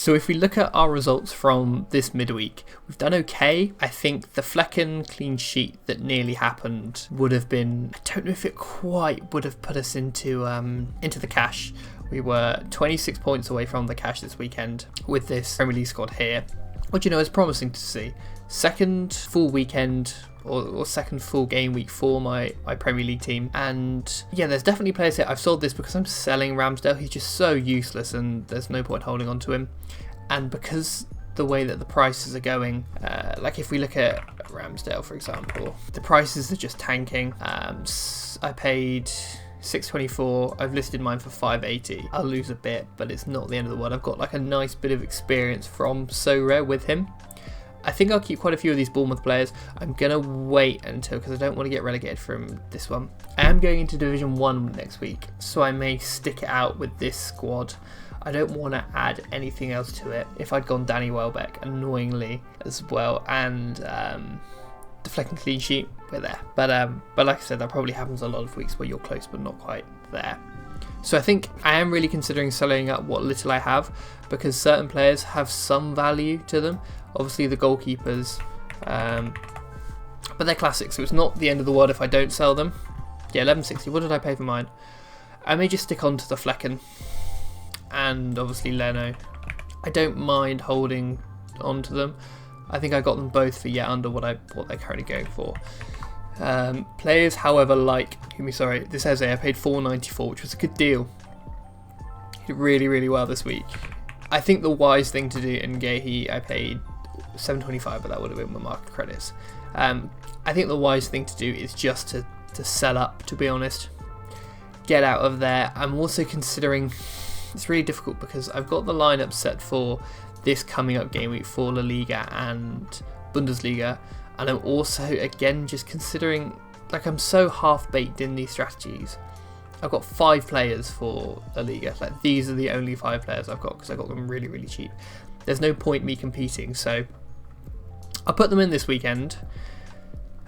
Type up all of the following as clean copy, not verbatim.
So if we look at our results from this midweek, we've done okay. I think the Flecken clean sheet that nearly happened would have been, I don't know if it quite would have put us into the cash. We were 26 points away from the cash this weekend with this Premier League squad here, which, you know, is promising to see. Second full weekend or second full game week for my Premier League team, and yeah, there's definitely players here. I've sold this because I'm selling Ramsdale. He's just so useless and there's no point holding on to him, and because the way that the prices are going, like if we look at Ramsdale for example, the prices are just tanking. I paid 624, I've listed mine for 580. I'll lose a bit, but it's not the end of the world. I've got like a nice bit of experience from Sorare with him. I think I'll keep quite a few of these Bournemouth players. I'm going to wait until, because I don't want to get relegated from this one. I am going into Division 1 next week, so I may stick it out with this squad. I don't want to add anything else to it. If I'd gone Danny Welbeck, annoyingly, as well, and deflecting clean sheet, we're there. But like I said, that probably happens a lot of weeks where you're close but not quite there. So I think I am really considering selling up what little I have, because certain players have some value to them. Obviously the goalkeepers, but they're classics, so it's not the end of the world if I don't sell them. Yeah, 1160. What did I pay for mine? I may just stick on to the Flecken and obviously Leno. I don't mind holding on to them. I think I got them both for under what they're currently going for. Players, however, like this Eze, I paid 494, which was a good deal. He did really, really well this week. I think the wise thing to do in Gehi, I paid 725, but that would have been with market credits. I think the wise thing to do is just to sell up, to be honest. Get out of there. I'm also considering, it's really difficult because I've got the lineup set for this coming up game week for La Liga and Bundesliga, and I'm also again just considering, like, I'm so half baked in these strategies. I've got 5 players for La Liga. Like, these are the only 5 players I've got because I got them really, really cheap. There's no point me competing, so I'll put them in this weekend.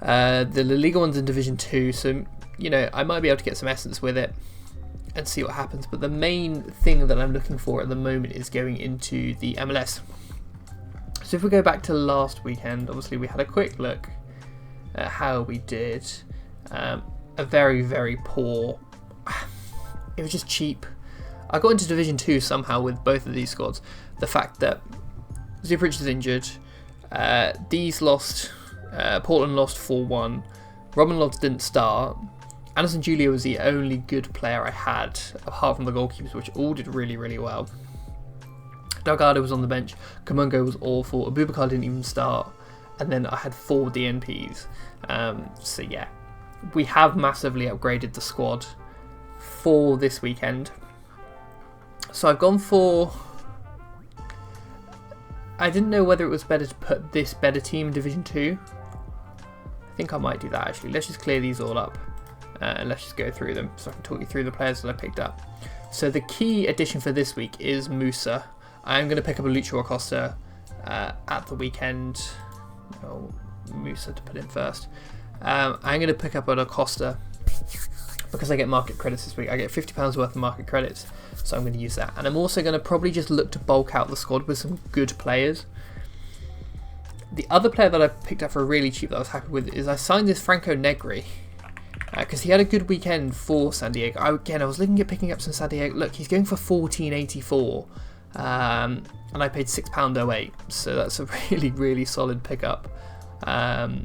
The La Liga one's in Division 2, so you know I might be able to get some essence with it and see what happens. But the main thing that I'm looking for at the moment is going into the MLS. So if we go back to last weekend, obviously we had a quick look at how we did. A very, very poor. It was just cheap. I got into Division 2 somehow with both of these squads. The fact that Zubrich is injured, these lost, Portland lost 4-1, Robin Lodge didn't start, Anderson Julia was the only good player I had, apart from the goalkeepers, which all did really, really well. Delgado was on the bench, Kamungo was awful, Abubakar didn't even start, and then I had 4 DNPs. So yeah, we have massively upgraded the squad for this weekend. So I've gone for, I didn't know whether it was better to put this better team in Division 2. I think I might do that actually. Let's just clear these all up and let's just go through them so I can talk you through the players that I picked up. So the key addition for this week is Musa. I'm going to pick up a Lucho Acosta at the weekend. Oh, Musa to put in first. I'm going to pick up an Acosta because I get market credits this week. I get £50 worth of market credits, so I'm going to use that. And I'm also going to probably just look to bulk out the squad with some good players. The other player that I picked up for really cheap that I was happy with is I signed this Franco Negri because he had a good weekend for San Diego. I was looking at picking up some San Diego. Look, he's going for 14.84, and I paid £6.08, so that's a really, really solid pickup. Yeah,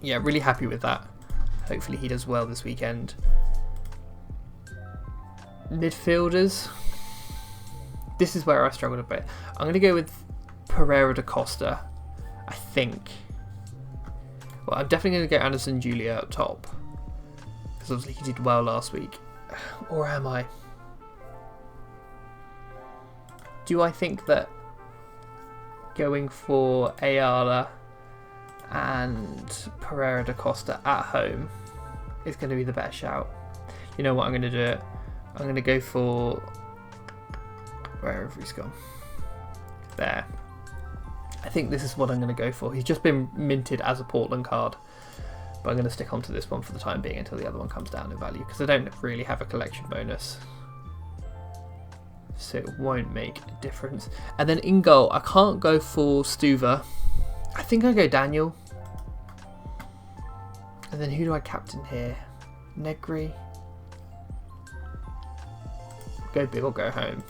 really happy with that. Hopefully he does well this weekend. Midfielders. This is where I struggled a bit. I'm going to go with Pereira da Costa, I think. Well, I'm definitely going to go Anderson Julia up top, because obviously he did well last week. Or am I? Do I think that going for Ayala and Pereira da Costa at home is going to be the better shout? You know what, I'm going to do it. I'm going to go for, wherever he's gone, there. I think this is what I'm going to go for. He's just been minted as a Portland card, but I'm going to stick onto this one for the time being until the other one comes down in value, because I don't really have a collection bonus. so it won't make a difference. And then in goal, I can't go for Stuver. I think I go Daniel. And then who do I captain here? Negri. Go big or go home.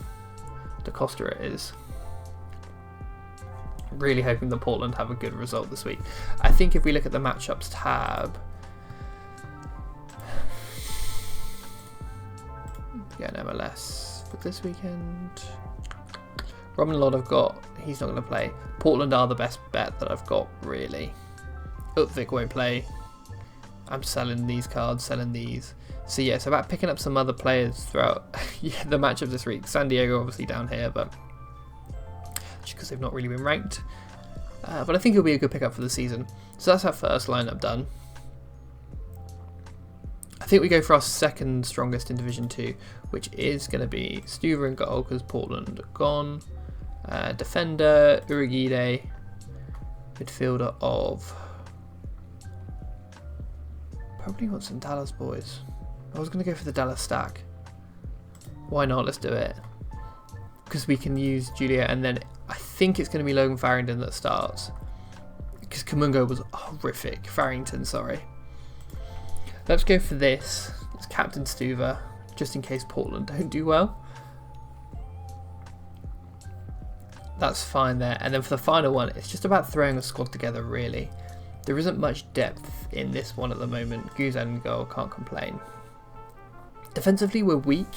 Da Costa it is. Really hoping that Portland have a good result this week. I think if we look at the matchups tab, get an MLS for this weekend. Robin Lod I've got, he's not going to play. Portland are the best bet that I've got, really. Utvik won't play. I'm selling these cards, selling these. So yeah, it's about picking up some other players throughout the matchups this week. San Diego obviously down here, but just because they've not really been ranked. But I think it'll be a good pickup for the season. So that's our first lineup done. I think we go for our second strongest in Division 2, which is going to be Stuver in goal because Portland gone. Defender, Urugide. Midfielder of... Probably want some Dallas boys. I was going to go for the Dallas stack. Why not? Let's do it. Because we can use Julia, and then I think it's going to be Logan Farrington that starts. Because Kamungo was horrific. Farrington, sorry. Let's go for this. It's Captain Stuver, just in case Portland don't do well. That's fine there. And then for the final one, it's just about throwing a squad together, really. There isn't much depth in this one at the moment. Guzan in goal, can't complain. Defensively, we're weak.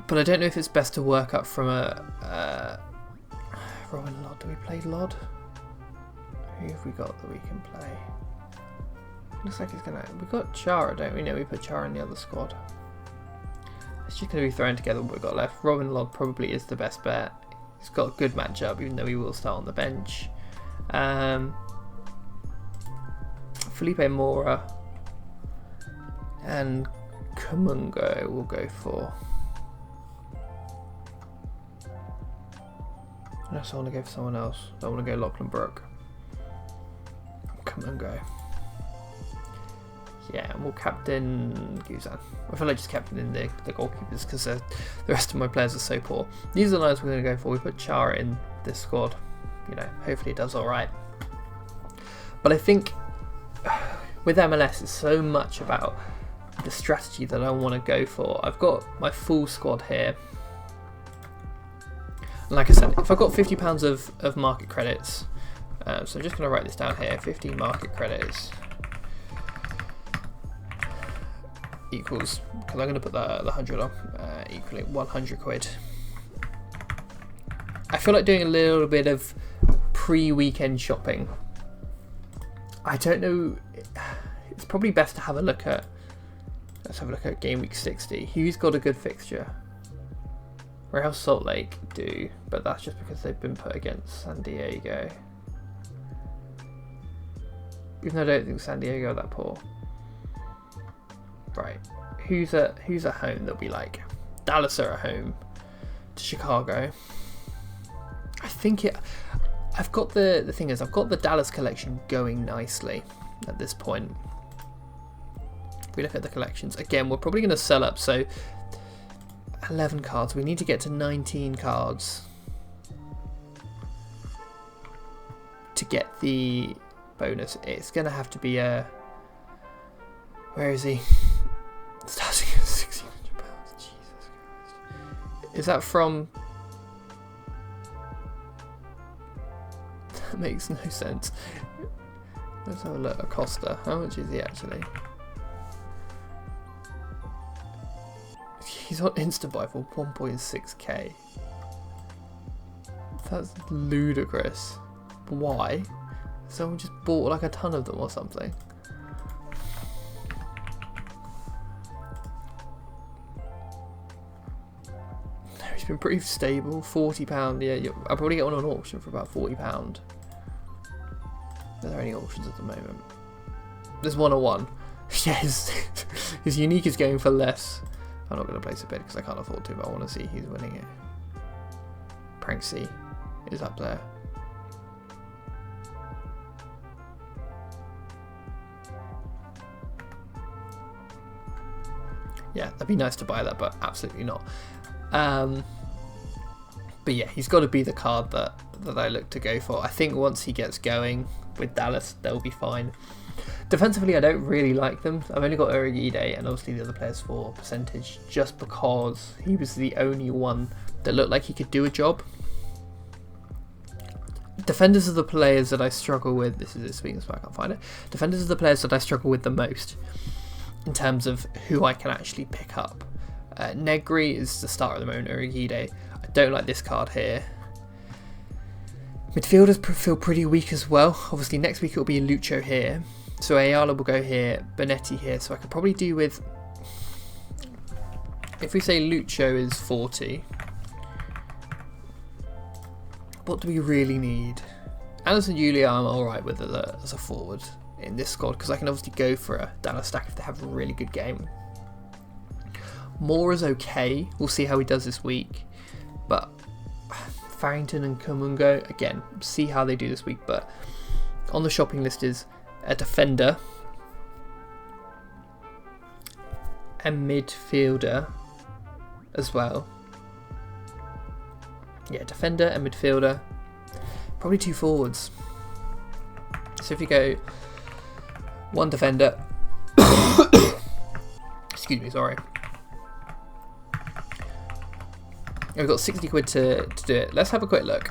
But I don't know if it's best to work up from a... Robin Lod, do we play Lod? Who have we got that we can play? Looks like it's gonna... We've got Chara, don't we? No, we put Chara in the other squad. It's just going to be thrown together what we've got left. Robin Lod probably is the best bet. He's got a good matchup, even though he will start on the bench. Felipe Mora and Kamungo will go for. Unless I want to go for someone else. I want to go Lachlan Brook. Kamungo. Yeah, and we'll captain Guzan. I feel like just captaining the goalkeepers because the rest of my players are so poor. These are the lines we're going to go for. We put Chara in this squad. You know, hopefully it does alright. But I think with MLS, it's so much about the strategy that I want to go for. I've got my full squad here. And like I said, if I've got £50 of market credits, so I'm just going to write this down here, 50 market credits equals, because I'm going to put the 100 on, equaling 100 quid. I feel like doing a little bit of pre-weekend shopping. I don't know, it's probably best to have a look at, let's have a look at game week 60. Who's got a good fixture? Real Salt Lake do, but that's just because they've been put against San Diego. Even though I don't think San Diego are that poor. Right, who's at home that we like? Dallas are at home to Chicago. I think I've got the thing is I've got the Dallas collection going nicely at this point. If we look at the collections again, we're probably going to sell up. So 11 cards. We need to get to 19 cards to get the bonus. It's going to have to be a. Where is he? Starting at £1,600. Jesus Christ. Is that from? That makes no sense. Let's have a look. Acosta. How much is he actually? He's on Instabuy for 1.6k. That's ludicrous. Why? Someone just bought like a ton of them or something. He's been pretty stable. £40. Yeah, I'll probably get one on auction for about £40. Are there any auctions at the moment? There's 101. Yes, his unique is going for less. I'm not going to place a bid because I can't afford to, but I want to see who's winning it. Prank C is up there. Yeah, that'd be nice to buy that, but absolutely not. But yeah, he's got to be the card that I look to go for. I think once he gets going with Dallas, they'll be fine. Defensively, I don't really like them. I've only got Urigide and obviously the other players for percentage, just because he was the only one that looked like he could do a job. Defenders are the players that I struggle with. This is it speaking, so I can't find it. Defenders are the players that I struggle with the most in terms of who I can actually pick up. Negri is the starter at the moment. Urigide. I don't like this card here. Midfielders feel pretty weak as well. Obviously, next week it'll be Lucho here. So Ayala will go here, Bonetti here. So I could probably do with... If we say Lucho is 40... What do we really need? Anderson Julia I'm alright with as a forward in this squad, because I can obviously go for a Dallas stack if they have a really good game. Moore is okay. We'll see how he does this week. But Farrington and Kumungo, again, see how they do this week. But on the shopping list is a defender, a midfielder as well. Yeah, defender and midfielder. Probably 2 forwards. So if you go 1 defender... Excuse me, sorry. We've got 60 quid to do it. Let's have a quick look.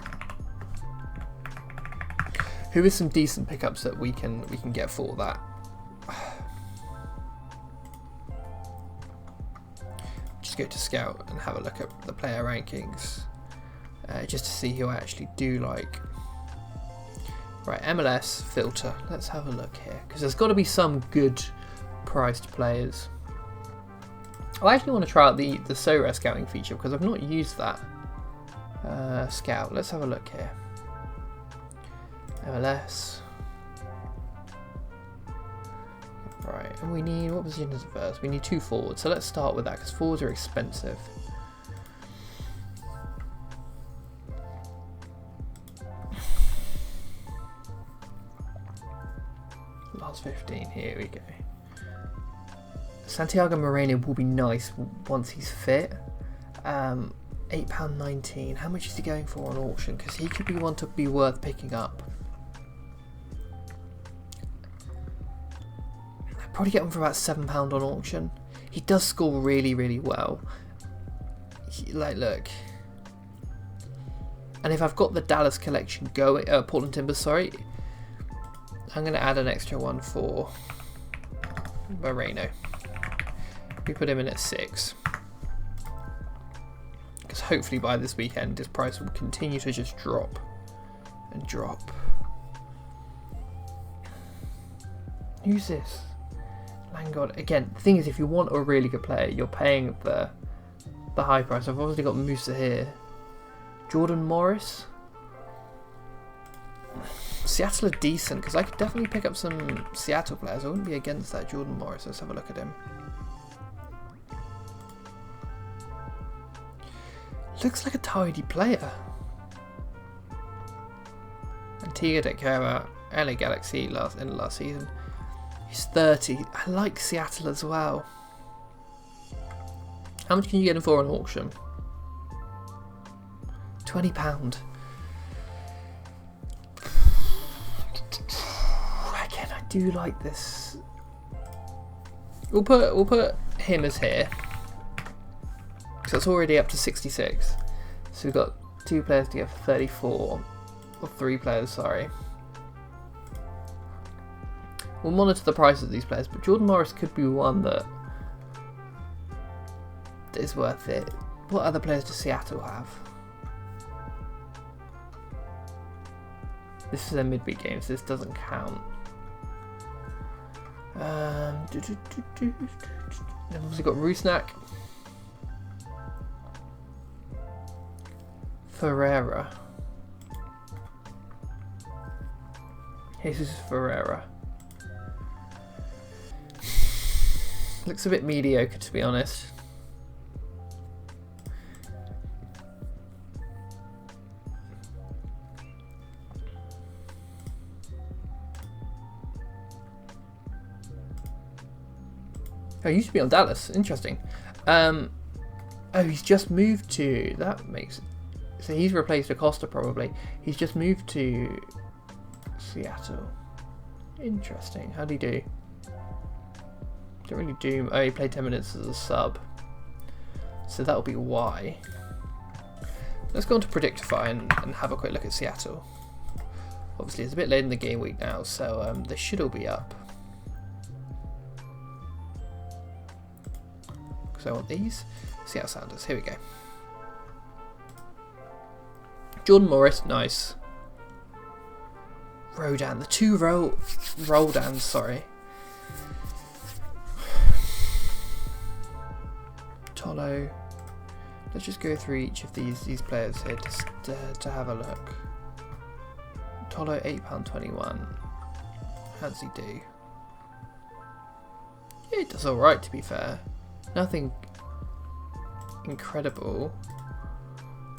Who is some decent pickups that we can get for that? Just go to Scout and have a look at the player rankings. Just to see who I actually do like. Right, MLS filter. Let's have a look here, because there's got to be some good priced players. I actually want to try out the Sorare scouting feature, because I've not used that. Scout. Let's have a look here. MLS. Right, and we need, what position is it first? We need 2 forwards, so let's start with that, because forwards are expensive. Last 15, here we go. Santiago Moreno will be nice once he's fit. £8.19. How much is he going for on auction? Because he could be one to be worth picking up. I'd probably get him for about £7 on auction. He does score really, really well. Like, look. And if I've got the Dallas collection going, Portland Timbers, sorry, I'm going to add an extra one for Moreno. We put him in at 6. Because hopefully by this weekend his price will continue to just drop and drop. Who's this? Langard. Again, the thing is, if you want a really good player, you're paying the high price. I've obviously got Musa here. Jordan Morris. Seattle are decent, because I could definitely pick up some Seattle players. I wouldn't be against that. Jordan Morris. Let's have a look at him. Looks like a tidy player. Antigua didn't care about LA Galaxy in the last season. He's 30. I like Seattle as well. How much can you get him for on auction? £20. Again, I do like this. We'll put him as here. So it's already up to 66. So we've got 2 players to get for 34. Or 3 players, sorry. We'll monitor the price of these players, but Jordan Morris could be one that is worth it. What other players does Seattle have? This is their midweek game, so this doesn't count. They've obviously got Rusnak. Ferreira. Jesus Ferreira. Looks a bit mediocre, to be honest. Oh, he used to be on Dallas. Interesting. Oh, he's just moved to... That makes... So he's replaced Acosta, probably. He's just moved to Seattle. Interesting. How'd he do? Didn't really do... Oh, he played 10 minutes as a sub. So that'll be why. Let's go on to Predictify and have a quick look at Seattle. Obviously, it's a bit late in the game week now, so they should all be up. So I want these. Seattle Sounders. Here we go. Jordan Morris, nice. Rodan, the two Roldans, sorry. Tolo. Let's just go through each of these players here just to have a look. Tolo, £8.21. How does he do? Yeah, he does alright, to be fair. Nothing incredible.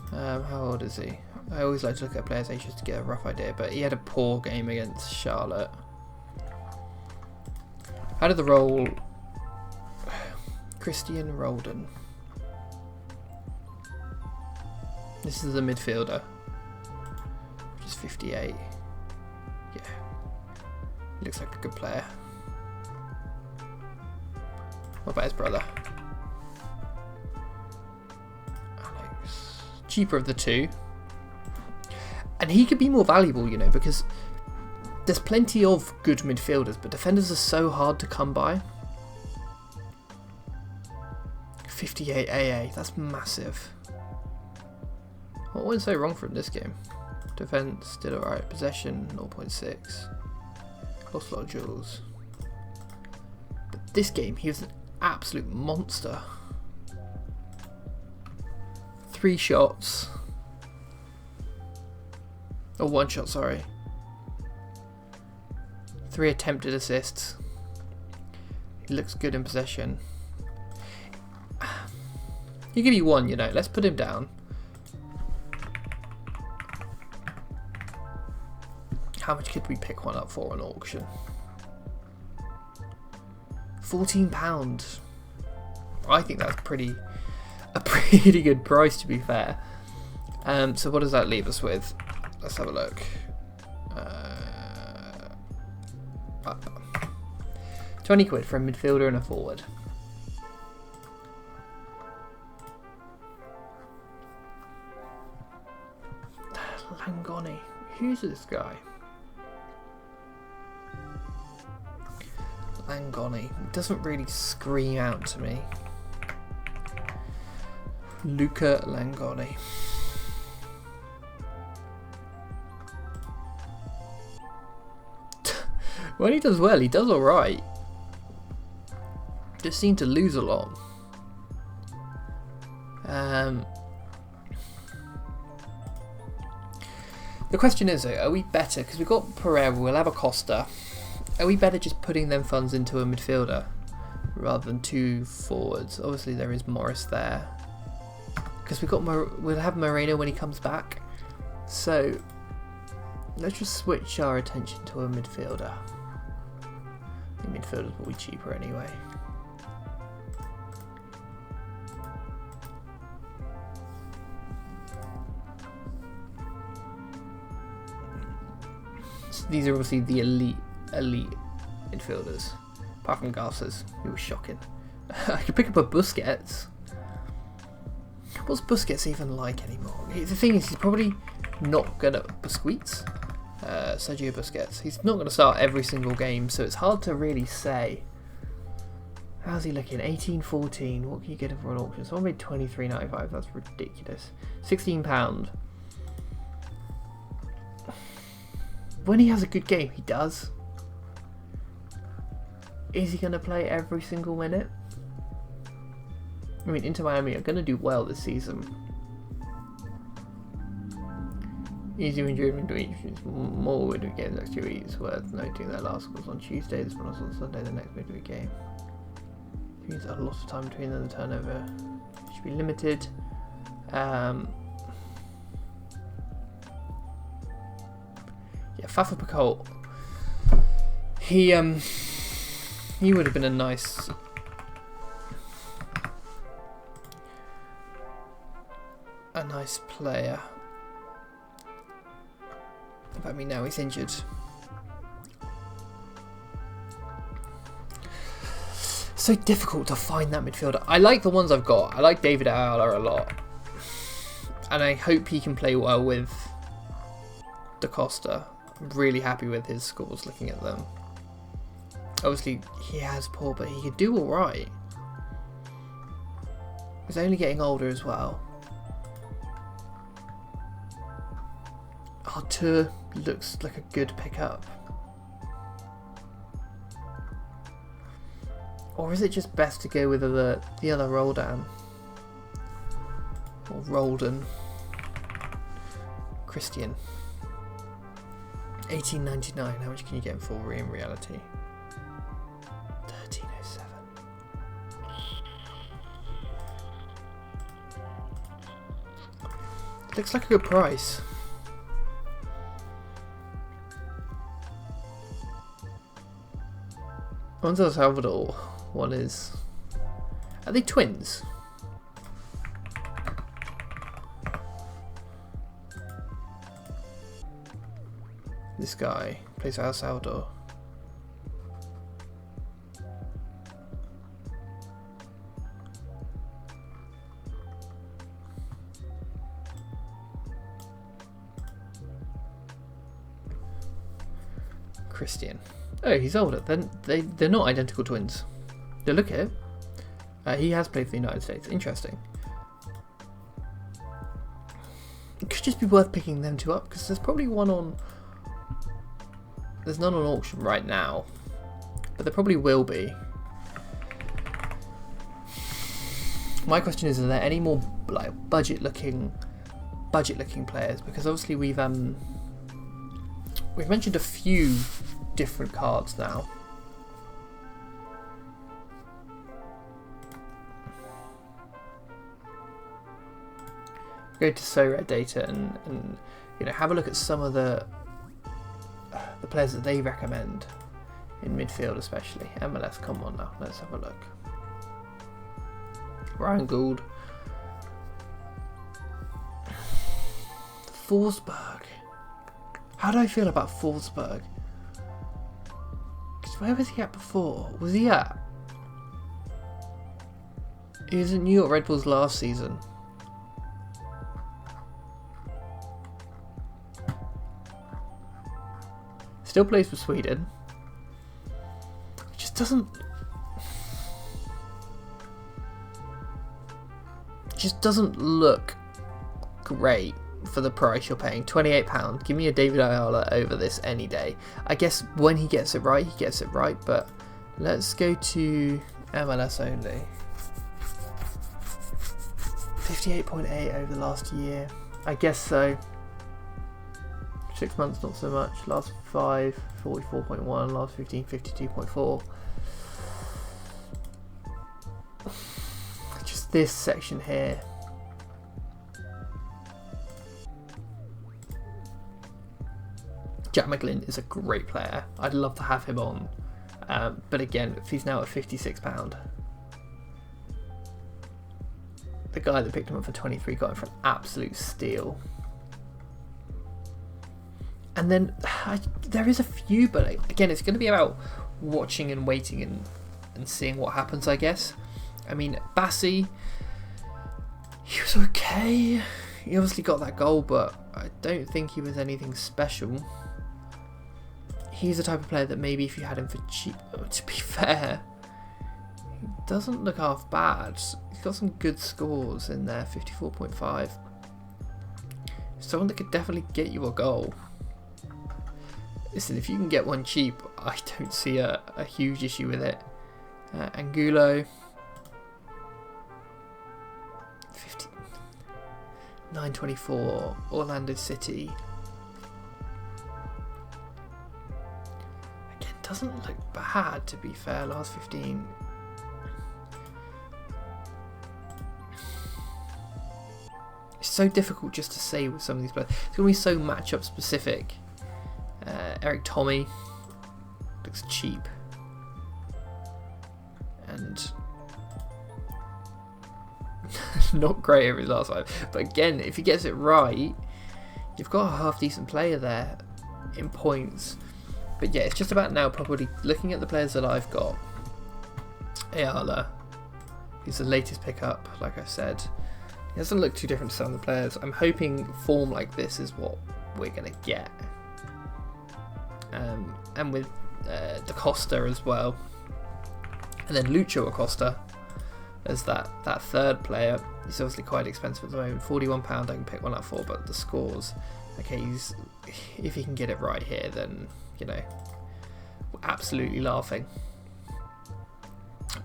How old is he? I always like to look at players' ages to get a rough idea, but he had a poor game against Charlotte. How did the roll? Christian Roldan. This is a midfielder, which is 58. Yeah, he looks like a good player. What about his brother? Alex. Cheaper of the two. And he could be more valuable, you know, because there's plenty of good midfielders, but defenders are so hard to come by. 58 AA, that's massive. What went so wrong from this game? Defense did alright. Possession 0.6. Lost a lot of duels. But this game, he was an absolute monster. 3 shots. Oh, 1 shot, sorry. 3 attempted assists. He looks good in possession. He'll give you 1, you know. Let's put him down. How much could we pick one up for on auction? £14. I think that's a pretty good price, to be fair. So what does that leave us with? Let's have a look. Up. 20 quid for a midfielder and a forward. Langoni. Who's this guy? Langoni. Doesn't really scream out to me. Luca Langoni. When he does well, he does alright. Just seem to lose a lot. The question is, are we better? Because we've got Pereira, we'll have Acosta. Are we better just putting them funds into a midfielder rather than 2 forwards? Obviously, there is Morris there. Because we'll have Moreno when he comes back. So let's just switch our attention to a midfielder. I think midfielders will be cheaper anyway. So these are obviously the elite midfielders. Apart from Garces, who was shocking. I could pick up a Busquets. What's Busquets even like anymore? The thing is, he's probably not good at Busquets. Sergio Busquets. He's not going to start every single game, so it's hard to really say. How's he looking? 18-14. What can you get him for an auction? Someone made £23.95. That's ridiculous. £16. When he has a good game, he does. Is he going to play every single minute? I mean, Inter Miami are going to do well this season. Easy win driven to each. More midweek games next 2 weeks. Worth noting their last was on Tuesday, this one was on Sunday, the next midweek game. It means a lot of time between them, the turnover should be limited. Yeah, Fafa Pacol. He would have been a nice a nice player. But I mean, now he's injured. So difficult to find that midfielder. I like the ones I've got. I like David Ayala a lot. And I hope he can play well with Da Costa. I'm really happy with his scores looking at them. Obviously, he has poor, but he could do alright. He's only getting older as well. Artur looks like a good pickup. Or is it just best to go with the other Roldan? Or Roldan. Christian. 18.99. How much can you get him for in reality? 13.07. Looks like a good price. One's El Salvador. One is... Are they twins? This guy plays for El Salvador. Christian. Oh, he's older. They're not identical twins. They look at it. He has played for the United States. Interesting. It could just be worth picking them two up because there's probably one on. There's none on auction right now, but there probably will be. My question is: are there any more like budget-looking players? Because obviously we've mentioned a few different cards now. Go to Sorare data and you know, have a look at some of the players that they recommend in midfield, especially MLS. Come on now, let's have a look. Ryan Gould, Forsberg. How do I feel about Forsberg? Because where was he at before? Was he at? He was at New York Red Bulls last season. Still plays for Sweden. It just doesn't look great for the price you're paying. £28. Give me a David Ayala over this any day. I guess when he gets it right, he gets it right, but let's go to MLS only. 58.8 over the last year. I guess so. 6 months, not so much. Last 5, 44.1. Last 15, 52.4. Just this section here. Jack McGlynn is a great player. I'd love to have him on. But again, if he's now at £56. The guy that picked him up for 23 got him for an absolute steal. And then there is a few, but again, it's going to be about watching and waiting and seeing what happens, I guess. I mean, Bassi, he was okay. He obviously got that goal, but I don't think he was anything special. He's the type of player that maybe if you had him for cheap, to be fair, he doesn't look half bad. He's got some good scores in there, 54.5. Someone that could definitely get you a goal. Listen, if you can get one cheap, I don't see a huge issue with it. Angulo, 924, Orlando City. Again, doesn't look bad to be fair. Last 15. It's so difficult just to say with some of these players. It's going to be so matchup specific. Eric Tommy looks cheap, and not great over his last 5. But again, if he gets it right, you've got a half decent player there in points. But yeah, it's just about now probably looking at the players that I've got. Ayala, he's the latest pickup, like I said. He doesn't look too different to some of the players. I'm hoping form like this is what we're going to get. And with Da Costa as well. And then Lucho Acosta as that third player. He's obviously quite expensive at the moment. £41 I can pick one up for, but the scores, okay, if he can get it right here, then, you know, we're absolutely laughing.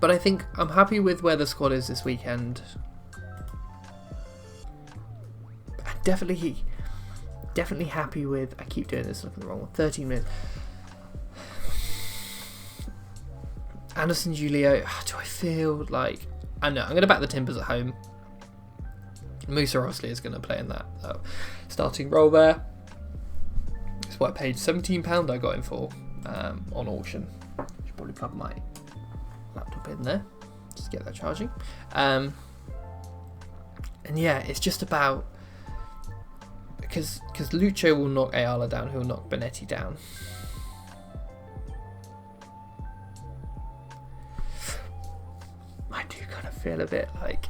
But I think I'm happy with where the squad is this weekend. I'm definitely happy with, I keep doing this, looking at the wrong one, 13 minutes. Anderson Julio, do I feel like, I know, I'm going to back the Timbers at home. Musa obviously is going to play in that starting role there. It's what I paid, £17 I got him for on auction. Should probably plug my laptop in there just to get that charging. And yeah, it's just about, because Lucho will knock Ayala down, he'll knock Bonetti down. I do kind of feel a bit like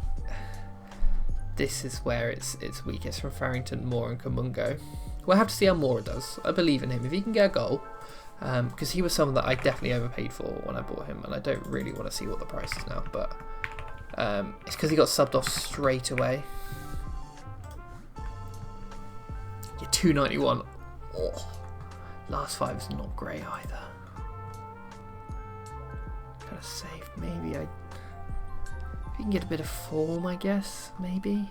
this is where it's weakest from Farrington, Moore and Kamungo. We'll have to see how Moore does. I believe in him. If he can get a goal, because he was someone that I definitely overpaid for when I bought him, and I don't really want to see what the price is now, but it's because he got subbed off straight away. Yeah, 291. Oh, last 5 is not great either. Kind of saved. Maybe if you can get a bit of form, I guess, maybe.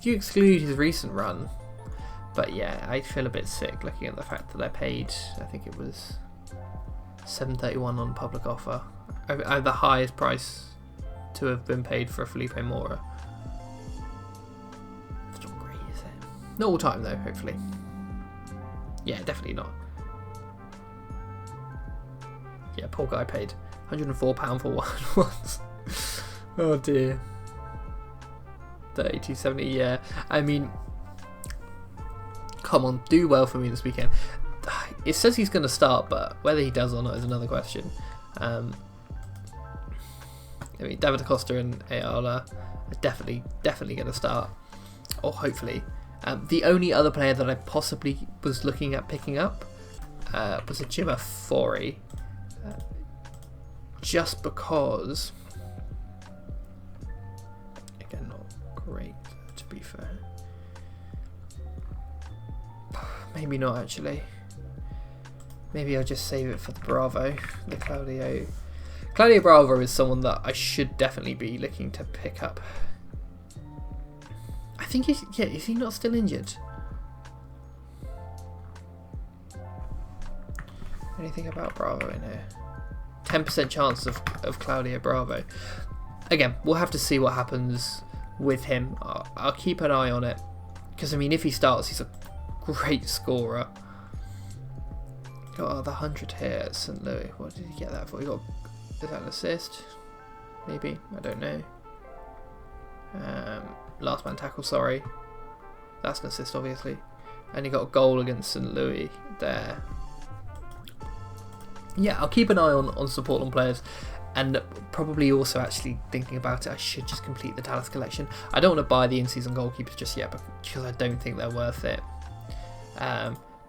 You exclude his recent run, but yeah, I feel a bit sick looking at the fact that I paid, I think it was $7.31 on public offer. The highest price to have been paid for a Felipe Mora. It's not great, is it? Not all time though, hopefully. Yeah, definitely not. Yeah, poor guy paid £104 for one once. Oh dear. 32.70, yeah. I mean, come on, do well for me this weekend. It says he's going to start, but whether he does or not is another question. I mean, David Acosta and Ayala are definitely going to start, or hopefully. The only other player that I possibly was looking at picking up was a Jimmer Fori, just because. Again, not great to be fair. Maybe not actually. Maybe I'll just save it for the Bravo, the Claudio. Claudio Bravo is someone that I should definitely be looking to pick up. I think he's, yeah, is he not still injured? Anything about Bravo in here? 10% chance of Claudio Bravo. Again, we'll have to see what happens with him. I'll keep an eye on it. Because, I mean, if he starts, he's a great scorer. Got the 100 here at St. Louis. What did he get that for? He got, is that an assist? Maybe, I don't know. Last man tackle, sorry. That's an assist, obviously. And he got a goal against St. Louis there. Yeah, I'll keep an eye on support on players. And probably also actually thinking about it, I should just complete the Dallas collection. I don't want to buy the in-season goalkeepers just yet because I don't think they're worth it.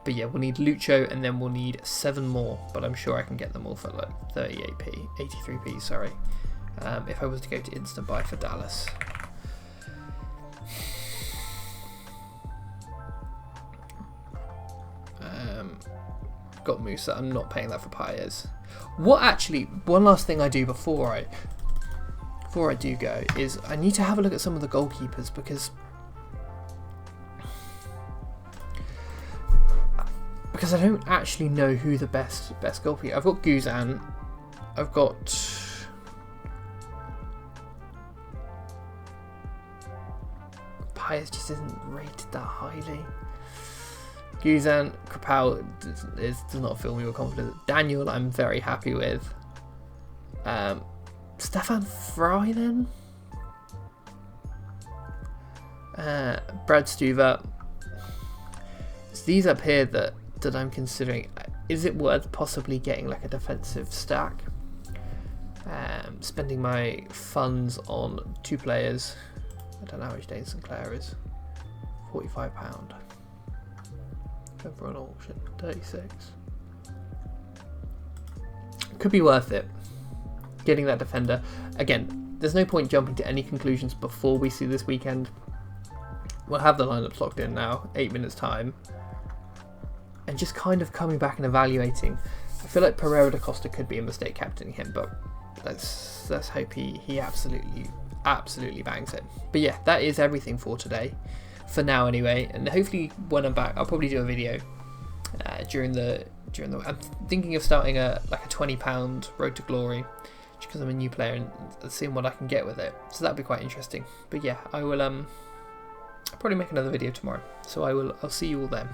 But yeah, we'll need Lucho and then we'll need 7 more. But I'm sure I can get them all for like 38p, 83p, sorry. If I was to go to instant buy for Dallas. Got Musa. I'm not paying that for Paez. What actually? One last thing I do before I do go is I need to have a look at some of the goalkeepers because I don't actually know who the best goalkeeper. I've got Guzan. I've got Paez. Just isn't rated that highly. Guzan, Krapau does not fill me with confidence. Daniel, I'm very happy with. Stefan Fry then? Brad Stuver. It's these up here that I'm considering. Is it worth possibly getting like a defensive stack? Spending my funds on 2 players. I don't know how much Dane Sinclair is. £45. Go for an auction. 36. Could be worth it. Getting that defender. Again, there's no point jumping to any conclusions before we see this weekend. We'll have the lineups locked in now, 8 minutes time. And just kind of coming back and evaluating. I feel like Pereira da Costa could be a mistake captaining him, but let's hope he absolutely bangs it. But yeah, that is everything for today. For now anyway, and hopefully when I'm back I'll probably do a video during the I'm thinking of starting a £20 Road to Glory just because I'm a new player and seeing what I can get with it, so that'd be quite interesting. But yeah, I will I'll probably make another video tomorrow, so I'll see you all then.